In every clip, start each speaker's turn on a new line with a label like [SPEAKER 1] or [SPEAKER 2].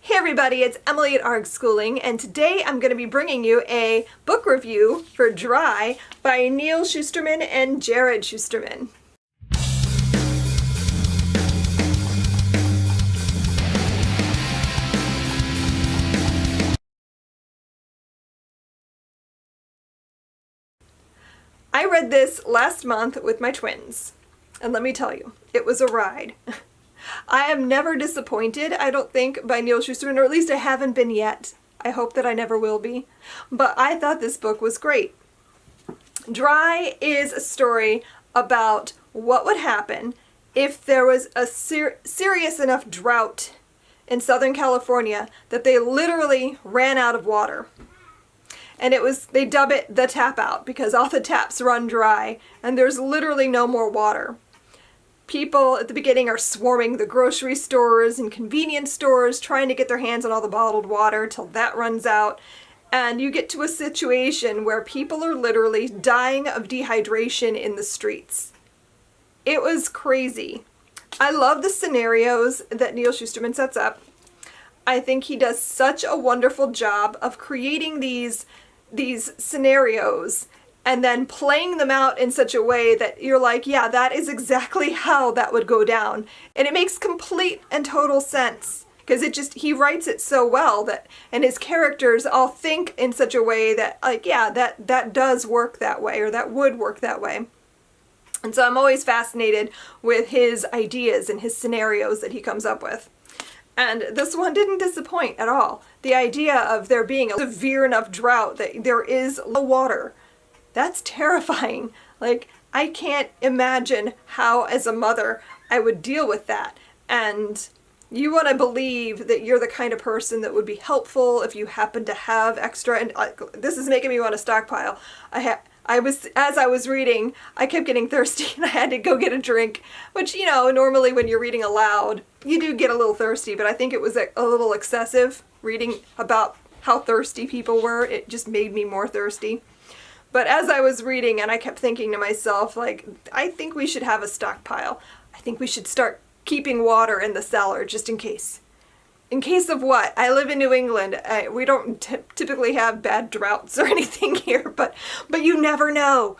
[SPEAKER 1] Hey everybody, it's Emily at ARG Schooling, and today I'm going to be bringing you a book review for Dry by Neal Shusterman and Jarrod Shusterman. I read this last month with my twins, and let me tell you, it was a ride. I am never disappointed, I don't think, by Neal Shusterman, or at least I haven't been yet. I hope that I never will be. But I thought this book was great. Dry is a story about what would happen if there was a serious enough drought in Southern California that they literally ran out of water. And they dub it the tap out because all the taps run dry and there's literally no more water. People at the beginning are swarming the grocery stores and convenience stores trying to get their hands on all the bottled water till that runs out. And you get to a situation where people are literally dying of dehydration in the streets. It was crazy. I love the scenarios that Neal Shusterman sets up. I think he does such a wonderful job of creating these scenarios and then playing them out in such a way that you're like, yeah, that is exactly how that would go down. And it makes complete and total sense because he writes it so well and his characters all think in such a way that, like, yeah, that does work that way, or that would work that way. And so I'm always fascinated with his ideas and his scenarios that he comes up with. And this one didn't disappoint at all. The idea of there being a severe enough drought that there is low water, that's terrifying. Like, I can't imagine how, as a mother, I would deal with that. And you want to believe that you're the kind of person that would be helpful if you happen to have extra. And this is making me want to stockpile. As I was reading, I kept getting thirsty and I had to go get a drink, which, you know, normally when you're reading aloud, you do get a little thirsty, but I think it was a little excessive reading about how thirsty people were. It just made me more thirsty. But as I was reading, and I kept thinking to myself, like, I think we should have a stockpile. I think we should start keeping water in the cellar just in case. In case of what? I live in New England. We don't typically have bad droughts or anything here, but you never know.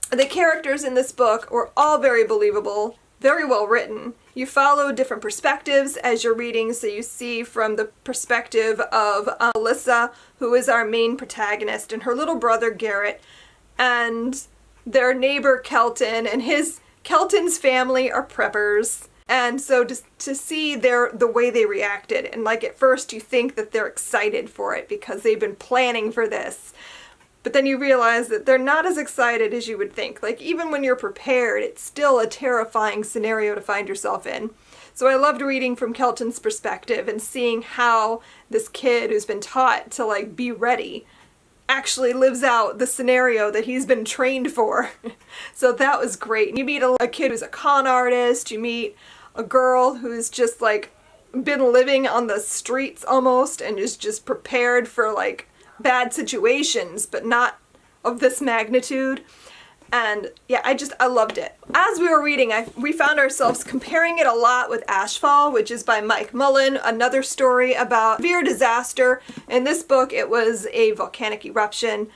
[SPEAKER 1] The characters in this book were all very believable, very well written. You follow different perspectives as you're reading, so you see from the perspective of Alyssa, who is our main protagonist, and her little brother Garrett, and their neighbor Kelton, and Kelton's family are preppers. And so to see the way they reacted, and like at first you think that they're excited for it because they've been planning for this, but then you realize that they're not as excited as you would think. Like, even when you're prepared, it's still a terrifying scenario to find yourself in. So I loved reading from Kelton's perspective and seeing how this kid who's been taught to, like, be ready actually lives out the scenario that he's been trained for. So that was great. You meet a kid who's a con artist, you meet a girl who's just, like, been living on the streets almost and is just prepared for, like, bad situations, but not of this magnitude. And yeah, I loved it. As we were reading, we found ourselves comparing it a lot with Ashfall, which is by Mike Mullen, another story about severe disaster. In this book, it was a volcanic eruption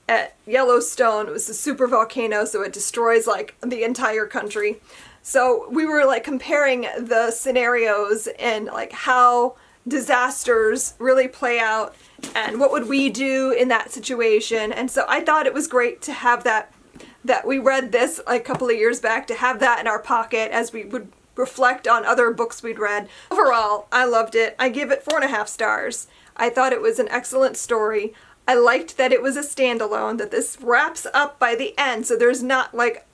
[SPEAKER 1] at Yellowstone. It was a super volcano, so it destroys, like, the entire country. So we were, like, comparing the scenarios and, like, how disasters really play out and what would we do in that situation. And so I thought it was great to have that we read this a couple of years back, to have that in our pocket as we would reflect on other books we'd read. Overall, I loved it. I give it 4.5 stars. I thought it was an excellent story. I liked that it was a standalone, that this wraps up by the end, so there's not, like,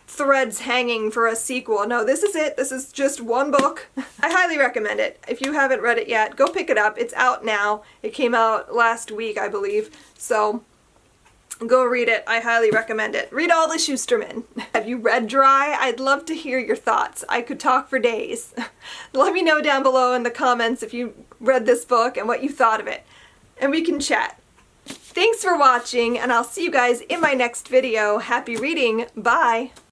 [SPEAKER 1] threads hanging for a sequel. No, this is it. This is just one book. I highly recommend it. If you haven't read it yet, go pick it up. It's out now. It came out last week, I believe. So go read it. I highly recommend it. Read all the Shusterman. Have you read Dry? I'd love to hear your thoughts. I could talk for days. Let me know down below in the comments if you read this book and what you thought of it. And we can chat. Thanks for watching, and I'll see you guys in my next video. Happy reading. Bye.